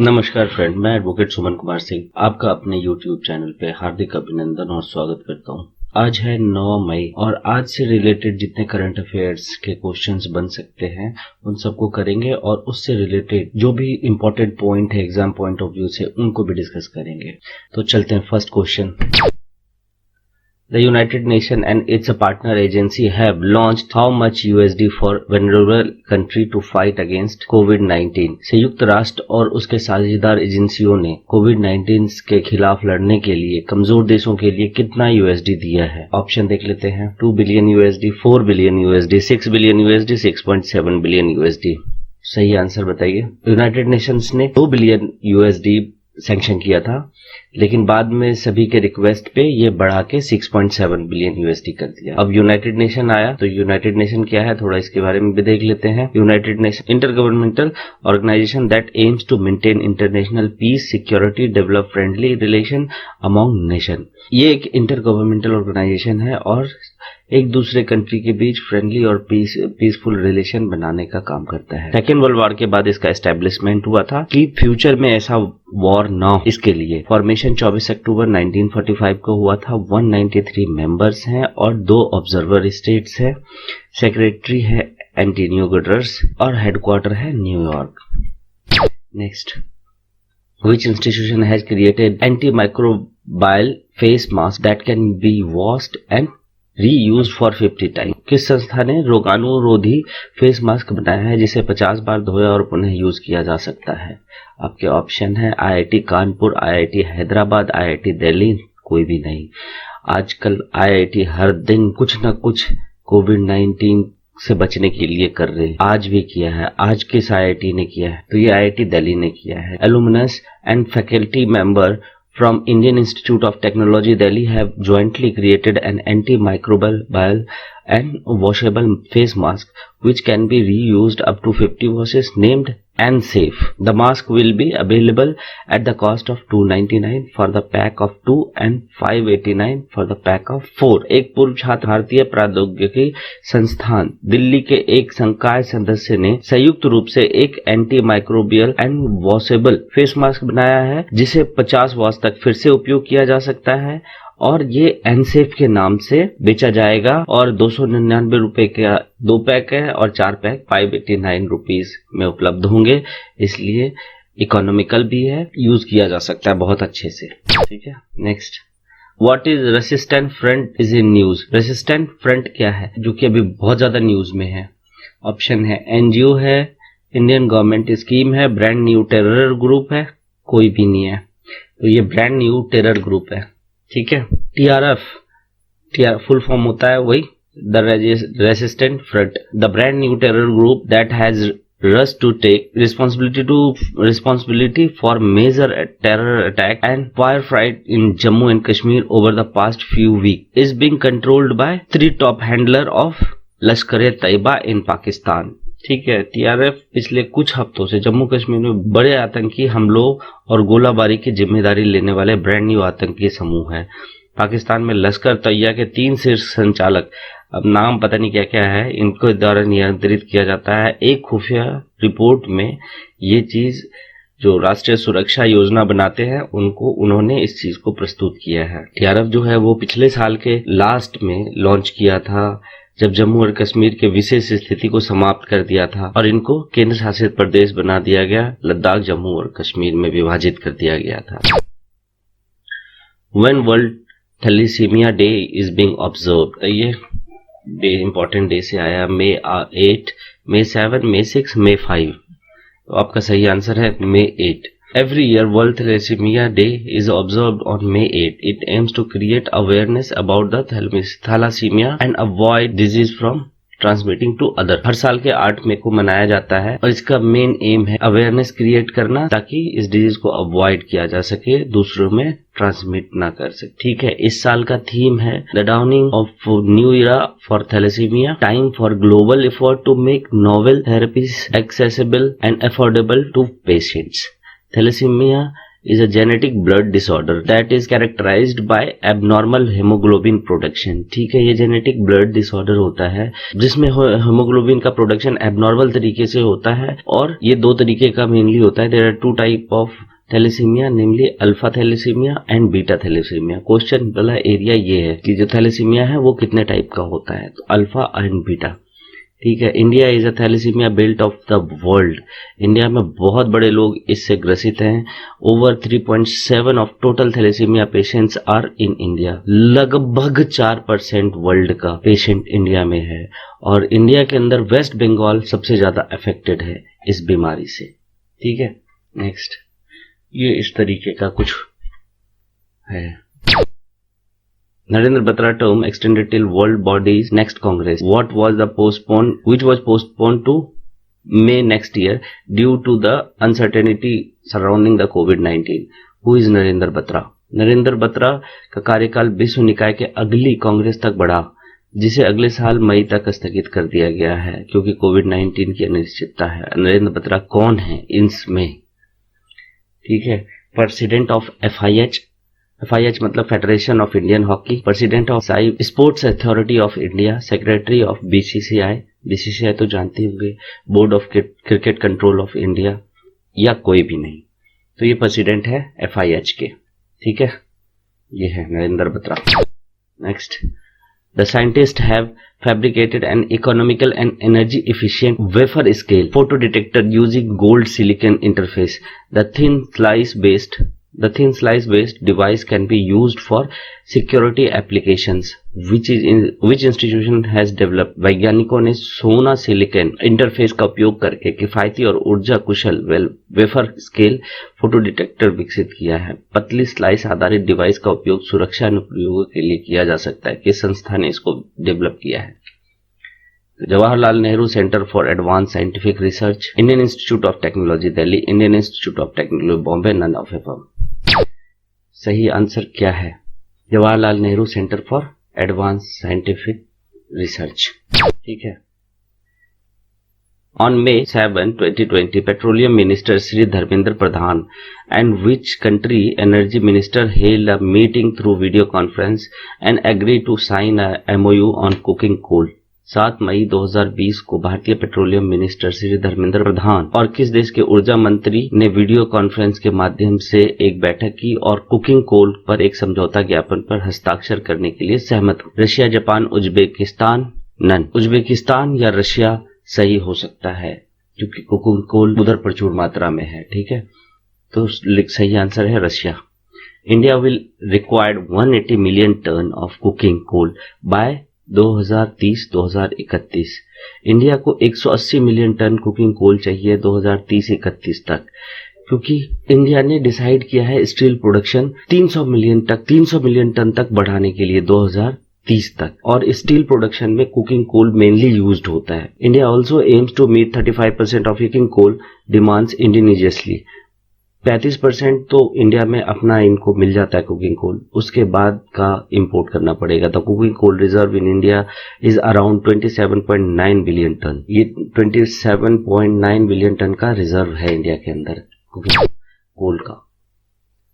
नमस्कार फ्रेंड, मैं एडवोकेट सुमन कुमार सिंह आपका अपने YouTube चैनल पे हार्दिक अभिनंदन और स्वागत करता हूँ। आज है 9 मई और आज से रिलेटेड जितने करंट अफेयर्स के क्वेश्चंस बन सकते हैं उन सबको करेंगे और उससे रिलेटेड जो भी इम्पोर्टेंट पॉइंट है एग्जाम पॉइंट ऑफ व्यू से उनको भी डिस्कस करेंगे। तो चलते हैं first question. The United Nations and its partner agency have launched how much USD for vulnerable country to fight against COVID-19? संयुक्त राष्ट्र और उसके साझेदार एजेंसियों ने कोविड-19 के खिलाफ लड़ने के लिए कमजोर देशों के लिए कितना USD दिया है? ऑप्शन देख लेते हैं। 2 billion USD, 4 billion USD, 6 billion USD, 6.7 billion USD। सही आंसर बताइए। यूनाइटेड नेशंस ने 2 बिलियन USD सैंक्शन किया था, लेकिन बाद में सभी के रिक्वेस्ट पे ये बढ़ा के 6.7 बिलियन USD कर दिया। अब यूनाइटेड नेशन आया, तो यूनाइटेड नेशन क्या है थोड़ा इसके बारे में भी देख लेते हैं। United nation intergovernmental organisation that aims to maintain international peace, security, develop friendly relation among nation. ये एक इंटर गवर्नमेंटल ऑर्गेनाइजेशन है और एक दूसरे कंट्री के बीच फ्रेंडली और पीसफुल रिलेशन बनाने का काम करता है। सेकेंड वर्ल्ड वॉर के बाद इसका एस्टेब्लिशमेंट हुआ था कि फ्यूचर में ऐसा वॉर ना हो, इसके लिए फॉर्मेशन 24 अक्टूबर 1945 को हुआ था। 193 मेंबर्स हैं और 2 ऑब्जर्वर स्टेट्स है। सेक्रेटरी है एंटोनियो गुटेरेस और हेडक्वार्टर है New York. Next, which institution has created antimicrobial face mask that can be washed and reused for 50 times? किस संस्था ने रोगाणुरोधी फेस मास्क बनाया है जिसे 50 बार धोया और पुनः यूज किया जा सकता है? आपके ऑप्शन है IIT Kanpur, IIT Hyderabad, IIT Delhi, कोई भी नहीं। आजकल IIT हर दिन कुछ न कुछ कोविड-19 से बचने के लिए कर रहे हैं। आज भी किया है। आज किस IIT ने किया है? तो ये IIT दिल्ली ने किया है। Alumnus and faculty member from Indian Institute of Technology Delhi have jointly created an antimicrobial and washable face mask which can be reused up to 50 washes, named ANSAFE. The mask will be available at the cost of $299 for the pack of 2 and $589 for the pack of 4. एक पूर्व छात्र भारतीय प्रौद्योगिकी संस्थान दिल्ली के एक संकाय सदस्य ने संयुक्त रूप से एक anti microbial and washable face mask बनाया है जिसे 50 वॉश तक फिर से उपयोग किया जा सकता है और ये एनसेफ के नाम से बेचा जाएगा और 299 रुपए का 2 पैक है और 4 पैक 589 रुपीज में उपलब्ध होंगे, इसलिए इकोनॉमिकल भी है, यूज किया जा सकता है बहुत अच्छे से। ठीक है। Next, what is resistant front is in news? Resistant front क्या है जो कि अभी बहुत ज्यादा न्यूज में है? ऑप्शन है NGO है, इंडियन गवर्नमेंट स्कीम है, ब्रांड न्यू टेरर ग्रुप है, कोई भी नहीं है। तो ये ब्रांड न्यू टेरर ग्रुप है। ठीक है। TRF फुल फॉर्म होता है वही the resistant front, the brand new terror group that has rushed to take responsibility for major terror attack and firefight in Jammu and Kashmir over the past few weeks is being controlled by 3 top handler of Lashkar-e-Taiba in Pakistan. ठीक है। TRF पिछले कुछ हफ्तों से जम्मू कश्मीर में बड़े आतंकी हमलों और गोलाबारी की जिम्मेदारी लेने वाले ब्रांड न्यू आतंकी समूह है। पाकिस्तान में लश्कर तैयबा के 3 शीर्ष संचालक, अब नाम पता नहीं क्या क्या है, इनको द्वारा नियंत्रित किया जाता है। एक खुफिया रिपोर्ट में ये चीज जो राष्ट्रीय सुरक्षा योजना बनाते हैं उन्होंने इस चीज को प्रस्तुत किया है। TRF जो है वो पिछले साल के लास्ट में लॉन्च किया था जब जम्मू और कश्मीर के विशेष स्थिति को समाप्त कर दिया था और इनको केंद्र शासित प्रदेश बना दिया गया। लद्दाख जम्मू और कश्मीर में विभाजित कर दिया गया था। When World Thalassemia Day is being observed? ये डे इंपॉर्टेंट डे से आया। May 8, May 7, May 6, May 5। तो आपका सही आंसर है May 8। Every year, World Thalassemia Day is observed on May 8. It aims to create awareness about the thalassemia and avoid disease from transmitting to other. हर साल के 8 मई को मनाया जाता है और इसका मेन एम है अवेयरनेस क्रिएट करना ताकि इस डिजीज को अवॉइड किया जा सके, दूसरों में ट्रांसमिट ना कर सके। ठीक है। इस साल का थीम है the downing of new era for thalassaemia, time for global effort to make novel therapies accessible and affordable to patients. Thalassaemia is a genetic blood disorder that is characterized by abnormal hemoglobin production। ठीक है, ये genetic blood disorder होता है जिसमें haemoglobin का production abnormal तरीके से होता है, और ये दो तरीके का मेनली होता है। There are two type of thalassaemia, namely alpha thalassaemia and beta thalassaemia. Question वाला एरिया ये है कि जो थैलेसीमिया है वो कितने टाइप का होता है, तो अल्फा एंड बीटा। ठीक है, India is a thalassaemia belt of the world. India में बहुत बड़े लोग इससे ग्रसित हैं। Over 3.7 of total thalassaemia patients are in India. लगभग 4% वर्ल्ड का पेशेंट इंडिया में है, और इंडिया के अंदर वेस्ट बंगाल सबसे ज्यादा अफेक्टेड है इस बीमारी से। ठीक है, नेक्स्ट, ये इस तरीके का कुछ है। Narendra Batra term extended till World Body's next Congress. What was the which was postponed to May next year due to the uncertainty surrounding the COVID-19. Who is Narendra Batra? Narendra Batra का कार्यकाल विश्व निकाय के अगली कांग्रेस तक बढ़ा, जिसे अगले साल मई तक स्थगित कर दिया गया है क्योंकि कोविड-19 की अनिश्चितता है। नरेंद्र बत्रा कौन है इसमें? ठीक है, प्रेसिडेंट ऑफ FIH मतलब federation of Indian hockey, president of sports authority of India, secretary of BCCI तो जानते होंगे, board of cricket control of India, या कोई भी नहीं। तो ये प्रेसिडेंट है FIH के। ठीक है, ये है Narendra Batra. Next, the scientist have fabricated an economical and energy efficient wafer scale photo detector using gold silicon interface. The thin slice based device can be used for security applications. Which institution has developed? वैज्ञानिकों ने सोना silicon interface का उपयोग करके किफायती और ऊर्जा कुशल wafer scale photo detector विकसित किया है। पतली स्लाइस आधारित डिवाइस का उपयोग सुरक्षा अनुप्रयोगों के लिए किया जा सकता है। किस संस्था ने इसको डेवलप किया है? Jawaharlal Nehru centre for advance scientific research, Indian institute of technology Delhi, Indian institute of technology Bombay, none of them. सही आंसर क्या है? Jawaharlal Nehru centre for advance scientific research. ठीक है। On May 7, 2020, Petroleum Minister Sri Dharmendra Pradhan and which country Energy Minister held a meeting through video conference and agreed to sign a MOU on cooking coal. 7 मई 2020 को भारतीय petroleum minister Shri Dharmendra Pradhan और किस देश के ऊर्जा मंत्री ने वीडियो कॉन्फ्रेंस के माध्यम से एक बैठक की और कुकिंग कोल पर एक समझौता ज्ञापन पर हस्ताक्षर करने के लिए सहमत हुए? Russia, Japan, Uzbekistan, none. Uzbekistan या रशिया सही हो सकता है क्योंकि कुकिंग कोल उधर प्रचुर मात्रा में है। ठीक है, तो सही आंसर है Russia. India will required 180 million ton of cooking coal by 2030-2031। India को 180 मिलियन टन कुकिंग कोल चाहिए 2030-31 तक, क्योंकि इंडिया ने डिसाइड किया है स्टील प्रोडक्शन 300 मिलियन टन तक बढ़ाने के लिए 2030 तक, और स्टील प्रोडक्शन में कुकिंग कोल मेनली यूज्ड होता है। India also aims to meet 35% of cooking coal demands indigenously. 35% तो इंडिया में अपना इनको मिल जाता है कुकिंग कोल, उसके बाद का इंपोर्ट करना पड़ेगा। तो cooking coal reserve in India is around 27.9 billion ton. ये 27.9 बिलियन टन का रिजर्व है इंडिया के अंदर कुकिंग कोल का।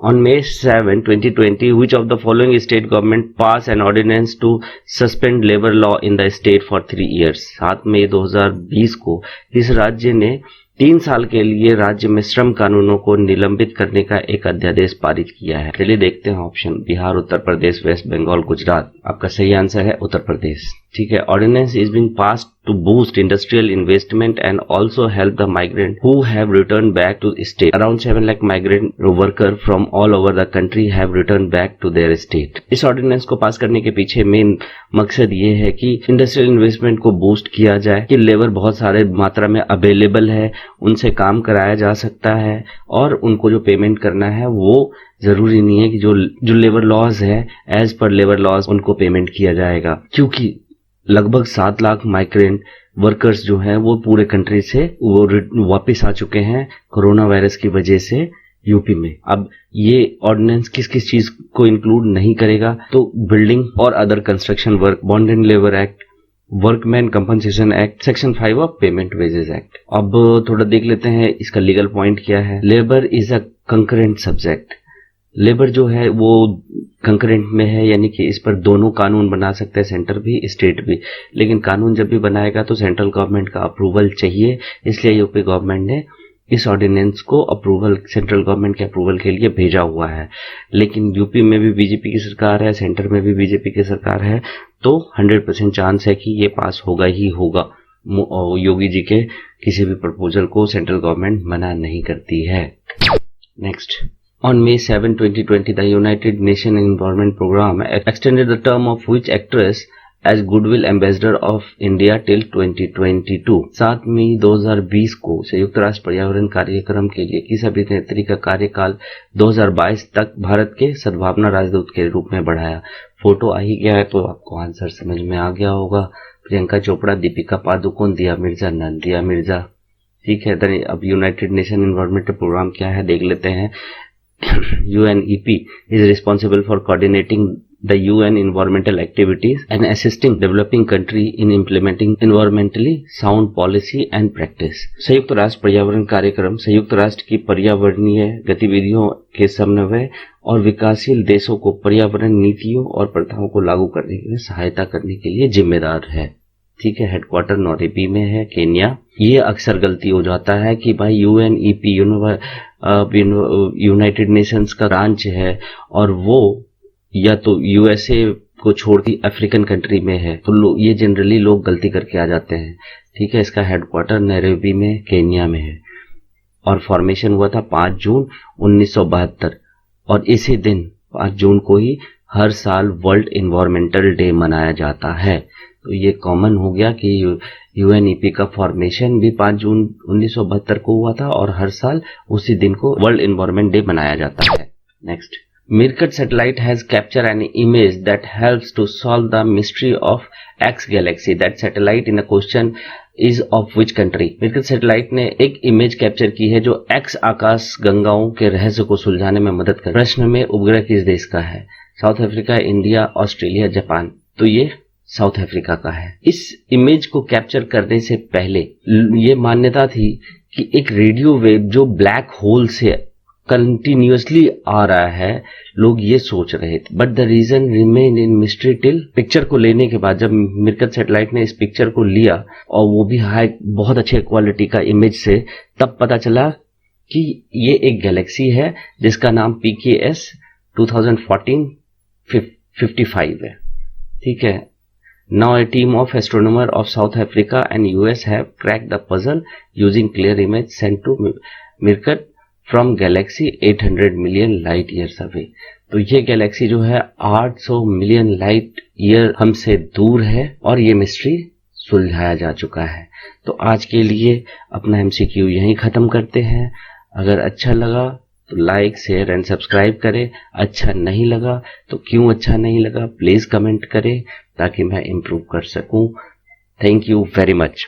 On May 7, 2020, which of the following state government passed an ordinance to suspend labor law in the state for 3 years? 7 मई 2020 को इस राज्य ने 3 साल के लिए राज्य में श्रम कानूनों को निलंबित करने का एक अध्यादेश पारित किया है। चलिए देखते हैं ऑप्शन। बिहार, उत्तर प्रदेश, वेस्ट बंगाल, गुजरात। आपका सही आंसर है उत्तर प्रदेश। ठीक है। Ordinance is being passed to boost industrial investment and also help the migrant who have returned back to state. Around 7 lakh migrant worker from all over the country have returned back to their state. इस ordinance को पास करने के पीछे main मकसद ये है कि industrial investment को बूस्ट किया जाए, कि लेबर बहुत सारे मात्रा में अवेलेबल है, उनसे काम कराया जा सकता है और उनको जो पेमेंट करना है वो जरूरी नहीं है कि जो लेबर लॉज है एज पर लेबर लॉज उनको पेमेंट किया जाएगा, क्योंकि लगभग 7 लाख माइग्रेंट वर्कर्स जो हैं वो पूरे कंट्री से वो वापस आ चुके हैं कोरोना वायरस की वजह से यूपी में। अब ये ऑर्डिनेंस किस किस चीज को इंक्लूड नहीं करेगा, तो बिल्डिंग और other construction work, bond and labour act, workman compensation act, section 5 of payment wages act. अब थोड़ा देख लेते हैं इसका लीगल पॉइंट क्या है। Labour is a concurrent subject. Labour जो है वो कंकरेंट में है, यानी कि इस पर दोनों कानून बना सकते हैं, सेंटर भी स्टेट भी। लेकिन कानून जब भी बनाएगा तो सेंट्रल गवर्नमेंट का अप्रूवल चाहिए, इसलिए यूपी गवर्नमेंट ने इस ऑर्डिनेंस को अप्रूवल, सेंट्रल गवर्नमेंट के अप्रूवल के लिए भेजा हुआ है। लेकिन यूपी में भी बीजेपी की सरकार है, सेंटर में भी बीजेपी की सरकार है, तो 100% चांस है कि ये पास होगा ही होगा। योगी जी के किसी भी प्रपोजल को सेंट्रल गवर्नमेंट मना नहीं करती है। Next, on May 7, 2020, the United Nations Environment Program extended the term of which actress as Goodwill Ambassador of India till 2022। 7 मई 2020 को संयुक्त राष्ट्र पर्यावरण कार्यक्रम के लिए किस अभिनेत्री का कार्यकाल 2022 तक भारत के सद्भावना राजदूत के रूप में बढ़ाया। फोटो आ ही गया है तो आपको आंसर समझ में आ गया होगा। प्रियंका चोपड़ा, दीपिका पादुकोण, दिया मिर्जा, नदिया मिर्जा। ठीक है, अब यूनाइटेड नेशन एनवायरमेंटल प्रोग्राम क्या है देख लेते हैं। UNEP is responsible for coordinating the UN environmental activities and assisting developing country in implementing environmentally sound policy and practice। संयुक्त राष्ट्र पर्यावरण कार्यक्रम संयुक्त राष्ट्र की पर्यावरणीय गतिविधियों के समन्वय और विकासशील देशों को पर्यावरण नीतियों और प्रथाओं को लागू करने के लिए सहायता करने के लिए जिम्मेदार है। ठीक है, हेडक्वार्टर नैरोबी में है, केन्या। ये अक्सर गलती हो जाता है कि भाई UNEP यूनाइटेड नेशंस का ब्रांच है और वो या तो USA को छोड़ के अफ्रीकन कंट्री में है, तो ये जनरली लोग गलती करके आ जाते हैं। ठीक है, इसका हेडक्वार्टर नैरोबी में, केन्या में है और फॉर्मेशन हुआ था 5 जून 1972 और इसी दिन 5 जून को ही हर साल वर्ल्ड एनवायरमेंटल डे मनाया जाता है। तो ये कॉमन हो गया कि UNEP का फॉर्मेशन भी 5 जून 1972 को हुआ था और हर साल उसी दिन को वर्ल्ड एनवायरनमेंट डे मनाया जाता है। Next, Meerkat satellite has captured an image that helps to solve the mystery of X galaxy. That satellite in a question is of which country? Meerkat satellite ने एक इमेज कैप्चर की है जो X आकाश गंगाओं के रहस्य को सुलझाने में मदद कर। प्रश्न में उपग्रह किस देश का है? South Africa, India, Australia, Japan. तो ये साउथ अफ्रीका का है। इस इमेज को कैप्चर करने से पहले ये मान्यता थी कि एक रेडियो वेव जो ब्लैक होल से कंटिन्यूअसली आ रहा है, लोग ये सोच रहे थे, but the reason remain in mystery till. Picture को लेने के बाद जब मीरकत सैटेलाइट ने इस पिक्चर को लिया और वो भी बहुत अच्छे क्वालिटी का इमेज से, तब पता चला कि ये एक गैलेक्सी है जिसका नाम PKS 2014-55 है। ठीक है, Now a team of astronomers of South Africa and US have cracked the puzzle using clear image sent to Meerkat from galaxy 800 million light years away। तो ये गैलेक्सी जो है 800 मिलियन लाइट ईयर हमसे दूर है और ये मिस्ट्री सुलझाया जा चुका है। तो आज के लिए अपना MCQ यहीं खत्म करते हैं। अगर अच्छा लगा तो लाइक, शेयर एंड सब्सक्राइब करें। अच्छा नहीं लगा तो क्यों अच्छा नहीं लगा प्लीज कमेंट करें ताकि मैं इम्प्रूव कर सकूं। Thank you very much.